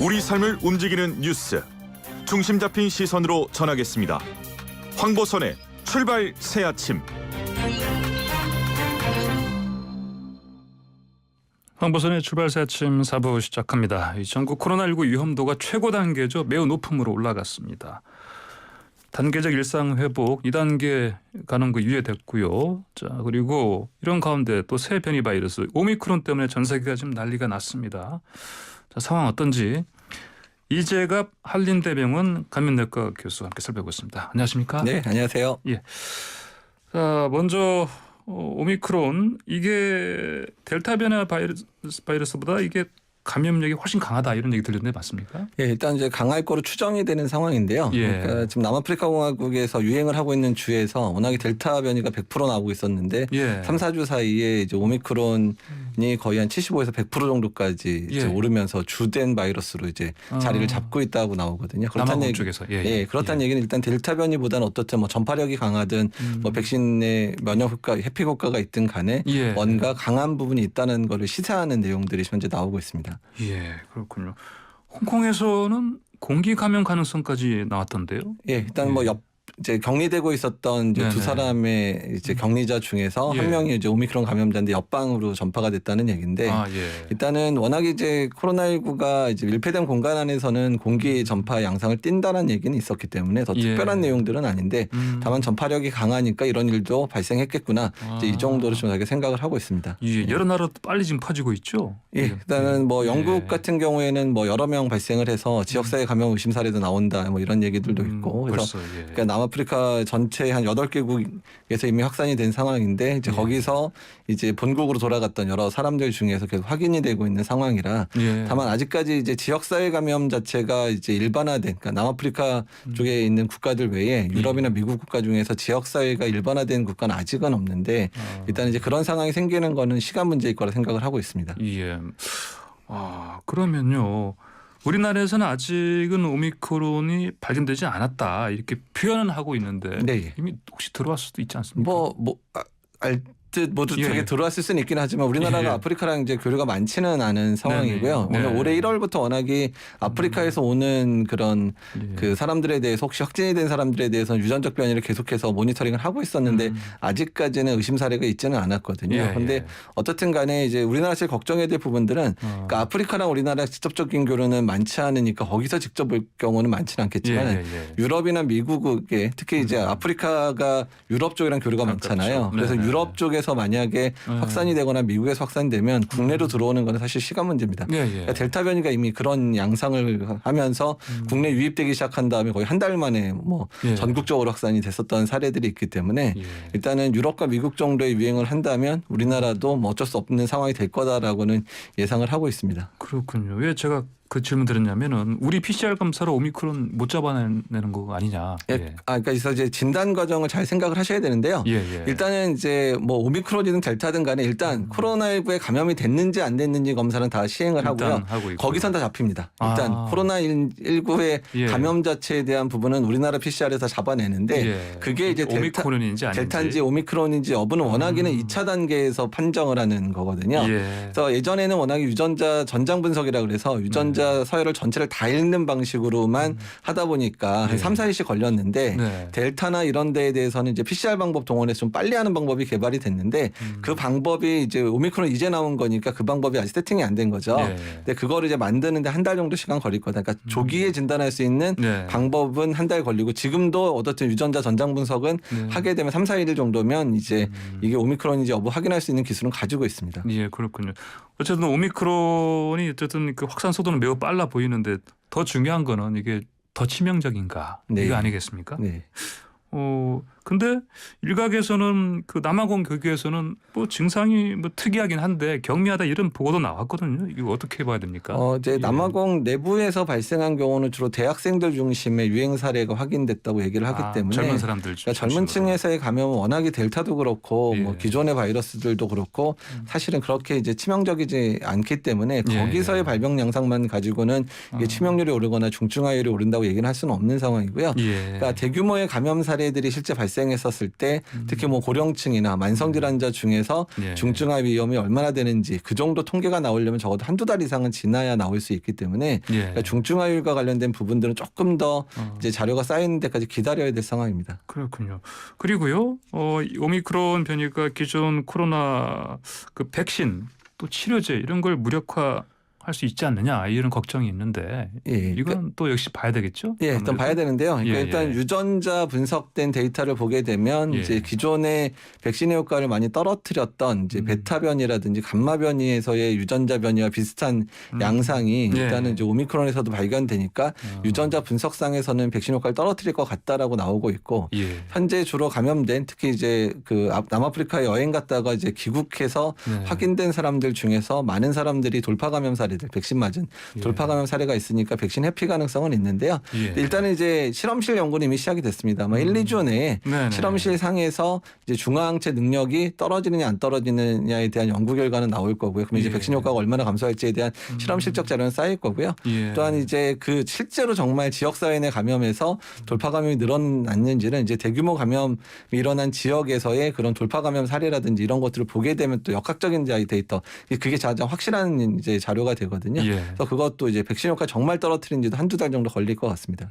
우리 삶을 움직이는 뉴스, 중심 잡힌 시선으로 전하겠습니다. 황보선의 출발 새아침. 황보선의 출발 새아침 4부 시작합니다. 전국 코로나19 위험도가 최고 단계죠. 매우 높음으로 올라갔습니다. 단계적 일상 회복 2단계 가는 거 유예됐고요. 자, 그리고 이런 가운데 또 새 변이 바이러스 오미크론 때문에 전 세계가 지금 난리가 났습니다. 자, 상황 어떤지 이재갑 한림대병원 감염내과 교수 함께 살펴보겠습니다. 안녕하십니까? 네, 안녕하세요. 예. 자, 먼저 오미크론 이게 델타 변이 바이러스보다 이게 감염력이 훨씬 강하다 이런 얘기 들렸는데 맞습니까? 예, 일단 이제 강할 거로 추정이 되는 상황인데요. 예. 그러니까 지금 남아프리카 공화국에서 유행을 하고 있는 주에서 워낙에 델타 변이가 100% 나오고 있었는데 예. 3, 4주 사이에 이제 오미크론이 거의 한 75에서 100% 정도까지 이제 예. 오르면서 주된 바이러스로 이제 자리를 잡고 있다고 나오거든요. 그렇다는 쪽에서 그렇다는 얘기는 일단 델타 변이보다는 어떻든 뭐 전파력이 강하든 뭐 백신의 면역 효과, 회피 효과가 있든 간에 예. 뭔가 강한 부분이 있다는 것을 시사하는 내용들이 현재 나오고 있습니다. 예, 그렇군요. 홍콩에서는 공기 감염 가능성까지 나왔던데요. 예, 일단 뭐 이제 격리되고 있었던 이제 두 사람의 이제 격리자 중에서 한 명이 이제 오미크론 감염자인데 옆방으로 전파가 됐다는 얘기인데 일단은 워낙에 이제 코로나19가 이제 밀폐된 공간 안에서는 공기 전파 양상을 띈다는 얘기는 있었기 때문에 더 특별한 내용들은 아닌데 다만 전파력이 강하니까 이런 일도 발생했겠구나 이제 이 정도로 좀 저희가 생각을 하고 있습니다. 예, 여러 나라도 빨리 지금 퍼지고 있죠. 예, 일단은 뭐 영국 같은 경우에는 뭐 여러 명 발생을 해서 지역사회 감염 의심 사례도 나온다 뭐 이런 얘기들도 있고 그래서 그러니까 남아프리카 전체 한 8개국에서 이미 확산이 된 상황인데 이제 거기서 이제 본국으로 돌아갔던 여러 사람들 중에서 계속 확인이 되고 있는 상황이라 다만 아직까지 이제 지역사회 감염 자체가 이제 일반화된 그러니까 남아프리카 쪽에 있는 국가들 외에 유럽이나 미국 국가 중에서 지역사회가 일반화된 국가는 아직은 없는데 일단 이제 그런 상황이 생기는 거는 시간 문제일 거라 생각을 하고 있습니다. 예. 그러면요. 우리나라에서는 아직은 오미크론이 발견되지 않았다 이렇게 표현은 하고 있는데 이미 혹시 들어왔을 수도 있지 않습니까? 모두 되게 들어왔을 수는 있긴 하지만 우리나라가 아프리카랑 이제 교류가 많지는 않은 상황이고요. 오늘 올해 1월부터 워낙에 아프리카에서 오는 그런 그 사람들에 대해서 혹시 확진이 된 사람들에 대해서는 유전적 변이를 계속해서 모니터링을 하고 있었는데 아직까지는 의심 사례가 있지는 않았거든요. 그런데 어떻든 간에 이제 우리나라 제일 걱정해야 될 부분들은 그러니까 아프리카랑 우리나라 직접적인 교류는 많지 않으니까 거기서 직접 볼 경우는 많지는 않겠지만 유럽이나 미국에 특히 이제 아프리카가 유럽 쪽이랑 교류가 많잖아요. 그래서 유럽 쪽에 에서 만약에 확산이 되거나 미국에서 확산이 되면 국내로 들어오는 건 사실 시간 문제입니다. 그러니까 델타 변이가 이미 그런 양상을 하면서 국내 유입되기 시작한 다음에 거의 한 달 만에 뭐 전국적으로 확산이 됐었던 사례들이 있기 때문에 일단은 유럽과 미국 정도의 유행을 한다면 우리나라도 뭐 어쩔 수 없는 상황이 될 거다라고는 예상을 하고 있습니다. 그렇군요. 왜 제가 그 질문 드렸냐면은 우리 PCR 검사로 오미크론 못 잡아내는 거 아니냐. 그러니까 이제 진단 과정을 잘 생각을 하셔야 되는데요. 일단은 이제 뭐 오미크론이든 델타든 간에 일단 코로나19에 감염이 됐는지 안 됐는지 검사는 다 시행을 하고요. 거기선 다 잡힙니다. 일단 코로나19의 감염 자체에 대한 부분은 우리나라 PCR에서 잡아내는데 그게 이제 델타인지 오미크론인지 여부는 워낙에는 2차 단계에서 판정을 하는 거거든요. 그래서 예전에는 워낙에 유전자 전장 분석이라 그래서 유전자 서열을 전체를 다 읽는 방식으로만 하다 보니까 한 3, 4일씩 걸렸는데 델타나 이런 데에 대해서는 이제 PCR 방법 동원해서 좀 빨리 하는 방법이 개발이 됐는데 그 방법이 이제 오미크론 이제 나온 거니까 그 방법이 아직 세팅이 안 된 거죠. 근데 그거를 이제 만드는데 한 달 정도 시간 걸릴 거다. 그러니까 조기에 진단할 수 있는 방법은 한 달 걸리고 지금도 어떻든 유전자 전장 분석은 하게 되면 3, 4일 정도면 이제 이게 오미크론인지 여부 확인할 수 있는 기술은 가지고 있습니다. 예, 그렇군요. 어쨌든 오미크론이 어쨌든 그 확산 속도는 매우 빨라 보이는데 더 중요한 거는 이게 더 치명적인가 이거 아니겠습니까? 근데 일각에서는 그 남아공 교계에서는 뭐 증상이 뭐 특이하긴 한데 경미하다 이런 보고도 나왔거든요. 이거 어떻게 봐야 됩니까? 이제 남아공 내부에서 발생한 경우는 주로 대학생들 중심의 유행 사례가 확인됐다고 얘기를 하기 때문에 젊은 사람들 그러니까 젊은 층에서의 감염은 워낙에 델타도 그렇고 뭐 기존의 바이러스들도 그렇고 사실은 그렇게 이제 치명적이지 않기 때문에 거기서의 발병 양상만 가지고는 이게 치명률이 오르거나 중증화율이 오른다고 얘기는 할 수는 없는 상황이고요. 그러니까 대규모의 감염 사례들이 실제 발생 발생했었을 때 특히 뭐 고령층이나 만성질환자 중에서 예. 중증화 위험이 얼마나 되는지 그 정도 통계가 나오려면 적어도 한두 달 이상은 지나야 나올 수 있기 때문에 예. 그러니까 중증화율과 관련된 부분들은 조금 더 이제 자료가 쌓이는 데까지 기다려야 될 상황입니다. 그렇군요. 그리고요, 오미크론 변이가 기존 코로나 그 백신 또 치료제 이런 걸 무력화 할 수 있지 않느냐 이런 걱정이 있는데 예, 이건 또 역시 봐야 되겠죠? 예, 일단 봐야 되는데요. 그러니까 예, 일단 예. 유전자 분석된 데이터를 보게 되면 예. 이제 기존의 백신의 효과를 많이 떨어뜨렸던 이제 베타 변이라든지 감마 변이에서의 유전자 변이와 비슷한 양상이 예. 일단은 이제 오미크론에서도 발견되니까 유전자 분석상에서는 백신 효과를 떨어뜨릴 것 같다라고 나오고 있고 예. 현재 주로 감염된 특히 이제 그 남아프리카에 여행 갔다가 이제 귀국해서 네. 확인된 사람들 중에서 많은 사람들이 돌파 감염 사례들 백신 맞은 예. 돌파 감염 사례가 있으니까 백신 회피 가능성은 있는데요. 예. 일단은 이제 실험실 연구는 이미 시작이 됐습니다. 아마 1, 2주 내에 네네. 실험실 상에서 이제 중화항체 능력이 떨어지느냐 안 떨어지느냐에 대한 연구 결과는 나올 거고요. 그럼 이제 예. 백신 효과가 얼마나 감소할지에 대한 실험실적 자료는 쌓일 거고요. 예. 또한 이제 그 실제로 정말 지역사회 내 감염에서 돌파 감염이 늘어났는지는 이제 대규모 감염이 일어난 지역에서의 그런 돌파 감염 사례라든지 이런 것들을 보게 되면 또 역학적인 데이터 그게 가장 확실한 이제 자료가 되거든요. 예. 그래서 그것도 이제 백신 효과 정말 떨어뜨린지도 한두 달 정도 걸릴 것 같습니다.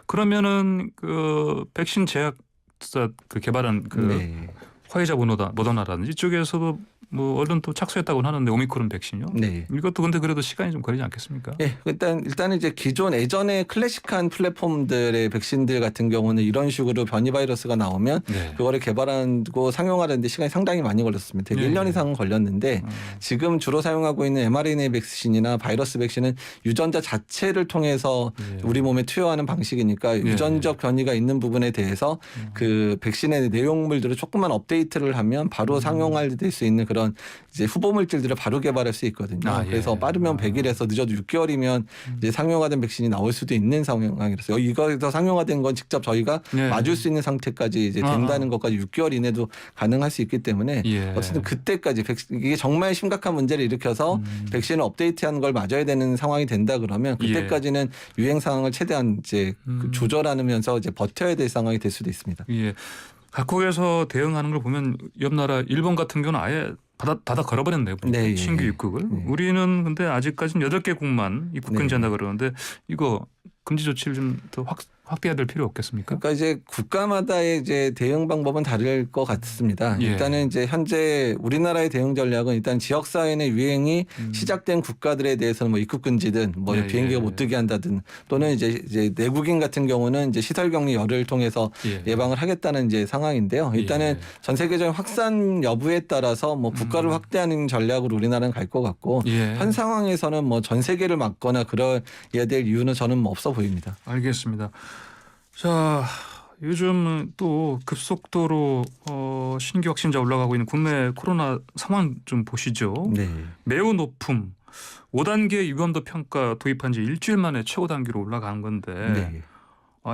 그러면은 그 백신 제약사 그 개발한 그 네. 화이자 모더나라든지 이쪽에서도 뭐 얼른 또 착수했다고는 하는데 오미크론 백신이요. 네. 이것도 근데 그래도 시간이 좀 걸리지 않겠습니까? 예, 일단 이제 기존 예전에 클래식한 플랫폼들의 백신들 같은 경우는 이런 식으로 변이 바이러스가 나오면 네. 그거를 개발하고 상용하는데 시간이 상당히 많이 걸렸습니다. 되게 예. 1년 이상은 걸렸는데 지금 주로 사용하고 있는 mRNA 백신이나 바이러스 백신은 유전자 자체를 통해서 예. 우리 몸에 투여하는 방식이니까 유전적 변이가 있는 부분에 대해서 그 백신의 내용물들을 조금만 업데이트를 하면 바로 상용화될 수 있는 그런 이제 후보 물질들을 바로 개발할 수 있거든요. 아, 예. 그래서 빠르면 100일에서 늦어도 6개월이면 이제 상용화된 백신이 나올 수도 있는 상황이라서 이거에서 상용화된 건 직접 저희가 예. 맞을 수 있는 상태까지 이제 된다는 것까지 6개월 이내도 가능할 수 있기 때문에 예. 어쨌든 그때까지 이게 정말 심각한 문제를 일으켜서 백신을 업데이트한 걸 맞아야 되는 상황이 된다 그러면 그때까지는 유행 상황을 최대한 이제 조절하면서 이제 버텨야 될 상황이 될 수도 있습니다. 예. 각국에서 대응하는 걸 보면 옆 나라 일본 같은 경우는 아예 닫아 걸어버렸네요. 네, 신규 예. 입국을. 네. 우리는 근데 아직까지는 8개국만 입국 금지한다 그러는데 이거 금지 조치를 좀 더 확대해야 될 필요 없겠습니까? 그러니까 이제 국가마다의 이제 대응 방법은 다를 것 같습니다. 예. 일단은 이제 현재 우리나라의 대응 전략은 일단 지역 사회 내 유행이 시작된 국가들에 대해서는 뭐 입국 금지든 뭐 예, 비행기가 예. 못 뜨게 한다든 또는 이제 내국인 같은 경우는 이제 시설 격리 열을 통해서 예. 예방을 하겠다는 이제 상황인데요. 일단은 예. 전 세계적인 확산 여부에 따라서 뭐 국가를 확대하는 전략으로 우리나라는 갈 것 같고 예. 현 상황에서는 뭐 전 세계를 막거나 그래야 될 이유는 저는 뭐 없어 보입니다. 알겠습니다. 자, 요즘 또 급속도로 신규 확진자 올라가고 있는 국내 코로나 상황 좀 보시죠. 네. 매우 높음. 5단계 위험도 평가 도입한 지 일주일 만에 최고 단계로 올라간 건데 네.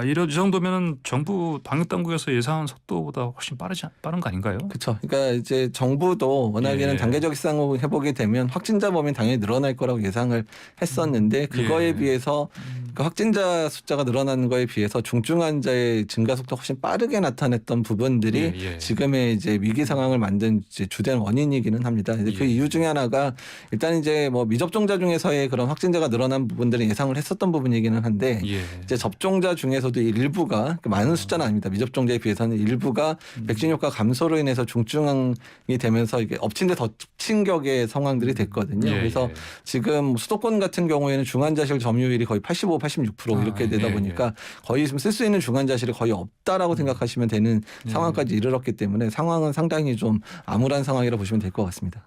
이 정도면은 정부 방역 당국에서 예상한 속도보다 훨씬 빠른 거 아닌가요? 그렇죠. 그러니까 이제 정부도 워낙에는 예. 단계적 시상을 해보게 되면 확진자 범위 당연히 늘어날 거라고 예상을 했었는데 그거에 예. 비해서 그 확진자 숫자가 늘어나는 거에 비해서 중증 환자의 증가 속도가 훨씬 빠르게 나타냈던 부분들이 예. 지금의 이제 위기 상황을 만든 이제 주된 원인이기는 합니다. 그 예. 이유 중에 하나가 일단 이제 뭐 미접종자 중에서의 그런 확진자가 늘어난 부분들은 예상을 했었던 부분이기는 한데 예. 이제 접종자 중에서도 일부가 많은 숫자는 아닙니다. 미접종자에 비해서는 일부가 백신 효과 감소로 인해서 중증이 되면서 이게 엎친 데 덮친 격의 상황들이 됐거든요. 예. 그래서 지금 수도권 같은 경우에는 중환자실 점유율이 거의 85, 86% 이렇게 되다 예. 보니까 거의 쓸 수 있는 중환자실이 거의 없다라고 생각하시면 되는 상황까지 이르렀기 때문에 상황은 상당히 좀 암울한 상황이라 보시면 될 것 같습니다.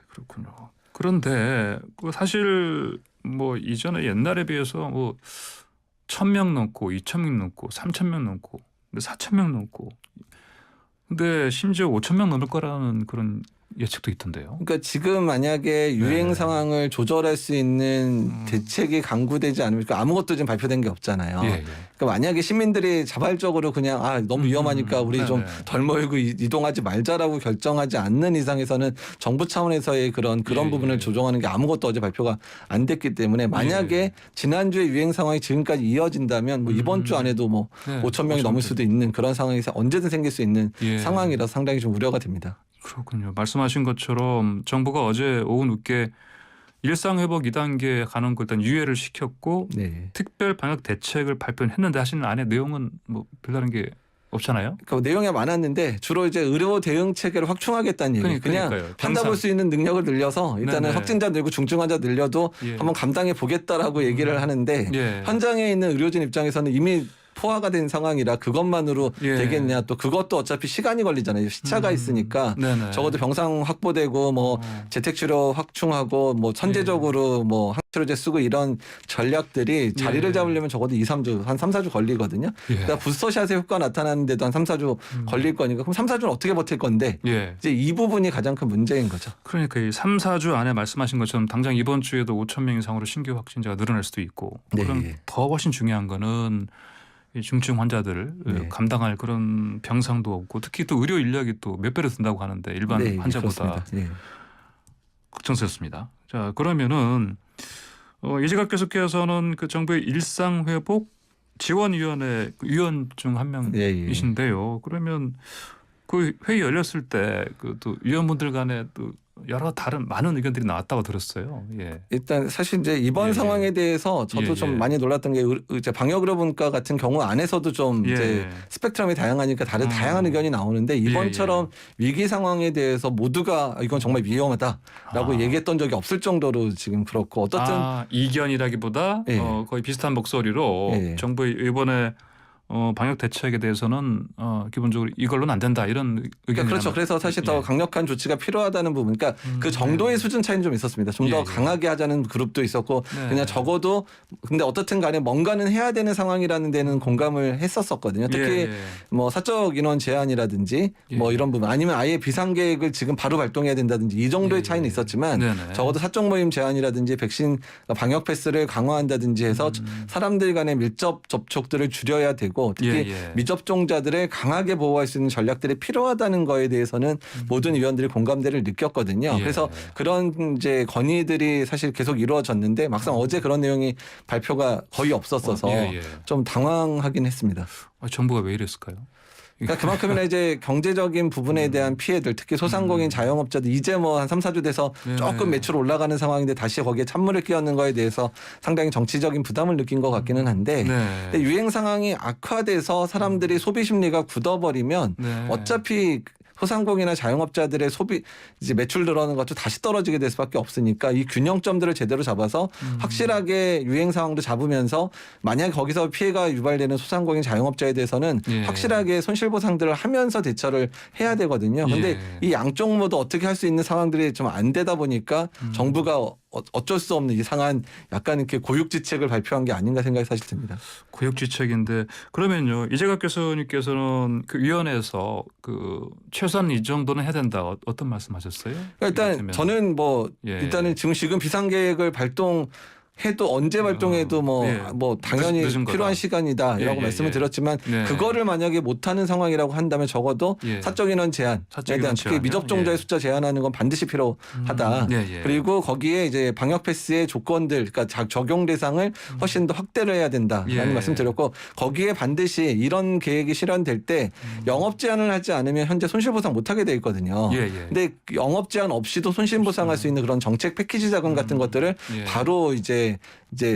그렇군요. 그런데 사실 뭐 이전에 옛날에 비해서 뭐 1,000명 넘고 2,000명 넘고 3,000명 넘고 4,000명 넘고 근데 심지어 5,000명 넘을 거라는 그런 예측도 있던데요. 그러니까 지금 만약에 유행 상황을 조절할 수 있는 대책이 강구되지 않으면 아무것도 지금 발표된 게 없잖아요. 그러니까 만약에 시민들이 자발적으로 그냥 너무 위험하니까 우리 좀 덜 몰고 이동하지 말자라고 결정하지 않는 이상에서는 정부 차원에서의 그런 부분을 조정하는 게 아무것도 어제 발표가 안 됐기 때문에 만약에 지난주에 유행 상황이 지금까지 이어진다면 뭐 이번 주 안에도 뭐 5천 명이 넘을 수도 있는 그런 상황에서 언제든 생길 수 있는 상황이라서 상당히 좀 우려가 됩니다. 그렇군요. 말씀하신 것처럼 정부가 어제 오후 늦게 일상회복 2단계 가는 거 일단 유예를 시켰고 특별 방역 대책을 발표했는데 하시는 안에 내용은 뭐 별다른 게 없잖아요. 그 내용이 많았는데 주로 이제 의료 대응 체계를 확충하겠다는 얘기. 그냥 판단볼 수 있는 능력을 늘려서 일단은 확진자 늘고 중증 환자 늘려도 한번 감당해 보겠다라고 얘기를 하는데 현장에 있는 의료진 입장에서는 이미 포화가 된 상황이라 그것만으로 되겠냐 또 그것도 어차피 시간이 걸리잖아요. 시차가 있으니까 적어도 병상 확보되고 뭐 재택치료 확충하고 뭐 선제적으로 뭐 항치료제 쓰고 이런 전략들이 자리를 잡으려면 적어도 2, 3주 한 3, 4주 걸리거든요. 그러니까 부스터샷의 효과 나타나는데도 한 3, 4주 걸릴 거니까 그럼 3, 4주는 어떻게 버틸 건데 이제 이 부분이 가장 큰 문제인 거죠. 그러니까 이 3, 4주 안에 말씀하신 것처럼 당장 이번 주에도 5천 명 이상으로 신규 확진자가 늘어날 수도 있고 그럼 더 훨씬 중요한 거는 이 중증 환자들을 감당할 그런 병상도 없고 특히 또 의료 인력이 또 몇 배로 든다고 하는데 일반 환자보다 걱정스럽습니다. 자 그러면은 이재갑 교수께서는 그 정부의 일상회복 지원위원회 위원 중 한 명이신데요. 그러면 그 회의 열렸을 때 그 또 위원분들 간에 또 여러 다른 많은 의견들이 나왔다고 들었어요. 일단 사실 이제 이번 상황에 대해서 저도 좀 많이 놀랐던 게 이제 방역의료분과 같은 경우 안에서도 좀 이제 스펙트럼이 다양하니까 다양한 의견이 나오는데 이번처럼 위기 상황에 대해서 모두가 이건 정말 위험하다라고 얘기했던 적이 없을 정도로 지금 그렇고 어떻든 이견이라기보다 거의 비슷한 목소리로 정부의 이번에 방역 대책에 대해서는 기본적으로 이걸로는 안 된다 이런 의견이 그렇죠. 그래서 사실 더 강력한 조치가 필요하다는 부분. 그러니까 그 정도의 수준 차이는 좀 있었습니다. 좀 더 강하게 하자는 그룹도 있었고 그냥 적어도 근데 어떻든 간에 뭔가는 해야 되는 상황이라는 데는 공감을 했었거든요. 특히 뭐 사적 인원 제한이라든지 뭐 이런 부분 아니면 아예 비상계획을 지금 바로 발동해야 된다든지 이 정도의 차이는 있었지만 적어도 사적 모임 제한이라든지 백신 방역 패스를 강화한다든지 해서 사람들 간의 밀접 접촉들을 줄여야 되고 특히 미접종자들을 강하게 보호할 수 있는 전략들이 필요하다는 거에 대해서는 모든 위원들이 공감대를 느꼈거든요. 그래서 그런 이제 건의들이 사실 계속 이루어졌는데 막상 어제 그런 내용이 발표가 거의 없었어서 좀 당황하긴 했습니다. 정부가 왜 이랬을까요? 그러니까 그만큼이나 이제 경제적인 부분에 대한 피해들 특히 소상공인 자영업자들 이제 뭐 한 3, 4주 돼서 조금 매출 올라가는 상황인데 다시 거기에 찬물을 끼얹는 거에 대해서 상당히 정치적인 부담을 느낀 것 같기는 한데 근데 유행 상황이 악화돼서 사람들이 소비 심리가 굳어버리면 어차피 소상공인이나 자영업자들의 소비 이제 매출 늘어나는 것도 다시 떨어지게 될 수밖에 없으니까 이 균형점들을 제대로 잡아서 확실하게 유행 상황도 잡으면서 만약에 거기서 피해가 유발되는 소상공인 자영업자에 대해서는 확실하게 손실보상들을 하면서 대처를 해야 되거든요. 그런데 이 양쪽 모두 어떻게 할 수 있는 상황들이 좀 안 되다 보니까 정부가 어쩔 수 없는 이상한 약간 이렇게 고육지책을 발표한 게 아닌가 생각이 사실 듭니다. 고육지책인데 그러면요 이재갑 교수님께서는 그 위원회에서 그 최소한 이 정도는 해야 된다 어떤 말씀하셨어요? 일단 저는 뭐 일단은 지금 비상계획을 해도 언제 발동해도 뭐 당연히 필요한 시간이다라고 말씀을 드렸지만 그거를 만약에 못하는 상황이라고 한다면 적어도 사적 인원 제한에 대한 특히 미접종자의 숫자 제한하는 건 반드시 필요하다. 그리고 거기에 이제 방역 패스의 조건들 그러니까 적용 대상을 훨씬 더 확대를 해야 된다라는 말씀드렸고 거기에 반드시 이런 계획이 실현될 때 영업 제한을 하지 않으면 현재 손실보상 못하게 돼 있거든요. 근데 영업 제한 없이도 손실보상할 수 있는 그런 정책 패키지 자금 같은 것들을 바로 이제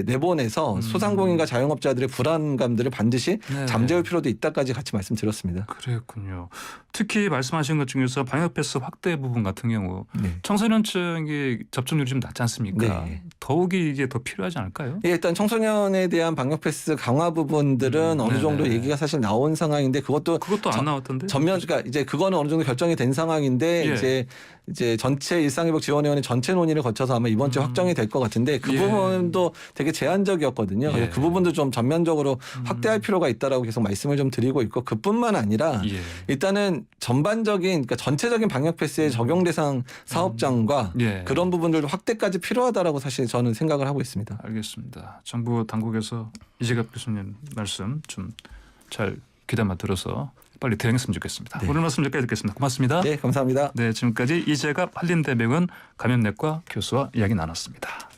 내보내서 소상공인과 자영업자들의 불안감들을 반드시 잠재울 필요도 있다까지 같이 말씀드렸습니다. 그랬군요. 특히 말씀하신 것 중에서 방역 패스 확대 부분 같은 경우 청소년층이 접종률이 좀 낮지 않습니까? 더욱이 이게 더 필요하지 않을까요? 일단 청소년에 대한 방역 패스 강화 부분들은 어느 정도 얘기가 사실 나온 상황인데 그것도 안 나왔던데? 그러니까 이제 그거는 어느 정도 결정이 된 상황인데 이제 전체 일상회복지원위원회 전체 논의를 거쳐서 아마 이번 주에 확정이 될 것 같은데 그 부분도 되게 제한적이었거든요. 그래서 그 부분도 좀 전면적으로 확대할 필요가 있다라고 계속 말씀을 좀 드리고 있고 그뿐만 아니라 일단은 전반적인 그러니까 전체적인 방역 패스의 적용 대상 사업장과 예. 그런 부분들도 확대까지 필요하다라고 사실 저는 생각을 하고 있습니다. 알겠습니다. 정부 당국에서 이재갑 교수님 말씀 좀 잘 귀담아 들어서 빨리 대응했으면 좋겠습니다. 네. 오늘 말씀 여기까지 듣겠습니다. 고맙습니다. 네, 감사합니다. 네, 지금까지 이재갑 한림대병원 감염내과 교수와 이야기 나눴습니다.